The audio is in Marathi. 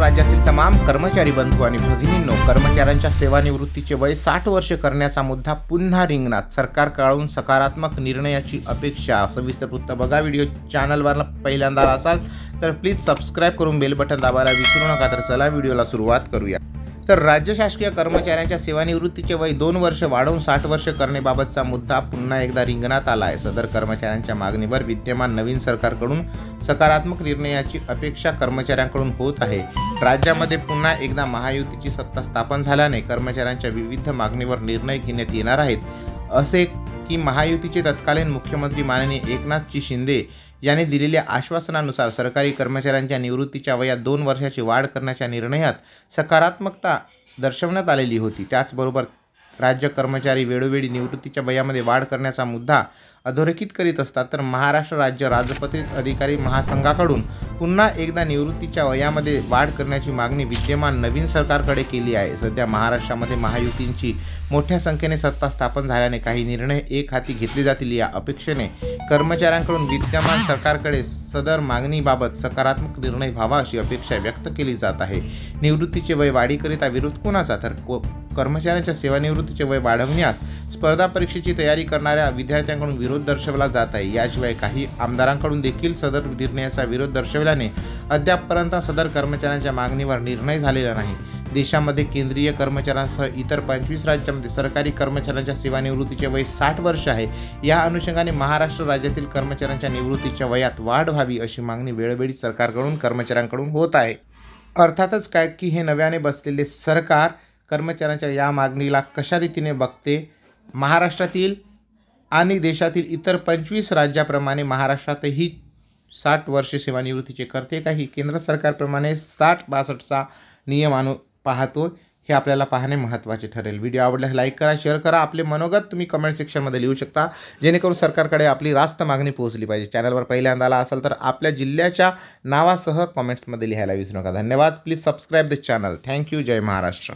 राज्यातील तमाम कर्मचारी बंधू आणि भगिनींनो, कर्मचाऱ्यांच्या सेवानिवृत्तीचे वय 60 वर्ष करण्याचा मुद्दा पुन्हा रिंगणात. सरकारकडून सकारात्मक निर्णयाची अपेक्षा. सविस्तर वृत्त बघा. व्हिडिओ चॅनलवर पहिल्यांदा असाल तर प्लीज सबस्क्राईब करून बेल बटन दाबायला विसरू नका. तर चला व्हिडिओला सुरुवात करूया. तर राज्य शासकीय कर्मचाऱ्यांच्या सेवानिवृत्तीचे वय 2 वर्ष वाढवून 60 वर्ष करण्याबाबतचा मुद्दा पुन्हा एकदा रिंगणात आला आहे. सदर कर्मचाऱ्यांच्या मागणीवर विद्यमान नवीन सरकारकडून सकारात्मक निर्णयाची अपेक्षा कर्मचाऱ्यांकडून होत आहे. राज्यामध्ये पुन्हा एकदा महायुतीची सत्ता स्थापन झाल्याने कर्मचाऱ्यांच्या विविध मागणीवर निर्णय घेण्यात येणार आहेत. असे की महायुतीचे तत्कालीन मुख्यमंत्री माननीय एकनाथजी शिंदे यांनी दिलेल्या आश्वासनानुसार सरकारी कर्मचाऱ्यांच्या निवृत्तीच्या वयात 2 वर्षाची वाढ करण्याच्या निर्णयात सकारात्मकता दर्शवण्यात आलेली होती. त्याचबरोबर राज्य कर्मचारी वेळोवेळी निवृत्तीच्या वयामध्ये वाढ करण्याचा मुद्दा अधोरेखित करीत असतात. तर महाराष्ट्र राज्य राजपत्रित अधिकारी महासंघाकडून पुन्हा एकदा निवृत्तीच्या वयामध्ये वाढ करण्याची मागणी विद्यमान नवीन सरकारकडे केली आहे. सध्या महाराष्ट्रामध्ये महायुतींची मोठ्या संख्येने सत्ता स्थापन झाल्याने काही निर्णय एक हाती घेतले जातील या अपेक्षेने कर्मचाऱ्यांकडून विद्यमान सरकारकडे सदर मागणीबाबत सकारात्मक निर्णय व्हावा अशी अपेक्षा व्यक्त केली जात आहे. निवृत्तीचे वय वाढीकरिता विरोध कोणाचा? तर कर्मचाऱ्यांच्या सेवानिवृत्तीचे वय वाढवण्यास स्पर्धा परीक्षेची तयारी करणाऱ्या विद्यार्थ्यांकडून विरोध दर्शवला जात आहे. याशिवाय काही आमदारांकडून देखील सदर निर्णयाचा विरोध दर्शवल्याने अद्यापपर्यंत सदर कर्मचाऱ्यांच्या मागणीवर निर्णय झालेला नाही. देशामध्ये केंद्रीय कर्मचाऱ्यांसह इतर 25 राज्यांमध्ये सरकारी कर्मचाऱ्यांच्या सेवानिवृत्तीचे वय 60 वर्ष आहे. या अनुषंगाने महाराष्ट्र राज्यातील कर्मचाऱ्यांच्या निवृत्तीच्या वयात वाढ व्हावी अशी मागणी वेळोवेळी सरकारकडून कर्मचाऱ्यांकडून होत आहे. अर्थातच काय की हे नव्याने बसलेले सरकार कर्मचाऱ्यांच्या या मागणीला कशा रीतीने बघते. महाराष्ट्रातील आणि देशातील इतर 25 राज्याप्रमाणे महाराष्ट्रातही 60 वर्षे सेवानिवृत्तीचे करते का? ही केंद्र सरकारप्रमाणे 60-62चा नियम पाहतो. हे आपल्याला पाहणे महत्त्वाचे ठरेल. व्हिडिओ आवडल्यास लाईक करा, शेअर करा. आपले मनोगत तुम्ही कमेंट सेक्शनमध्ये लिहू शकता, जेणेकरून सरकारकडे आपली रास्त मागणी पोहोचली पाहिजे. चॅनलवर पहिल्यांदा आला असाल तर आपल्या जिल्ह्याच्या नावासह कमेंट्समध्ये लिहायला विसरू नका. धन्यवाद. Please subscribe the channel. Thank you. जय महाराष्ट्र.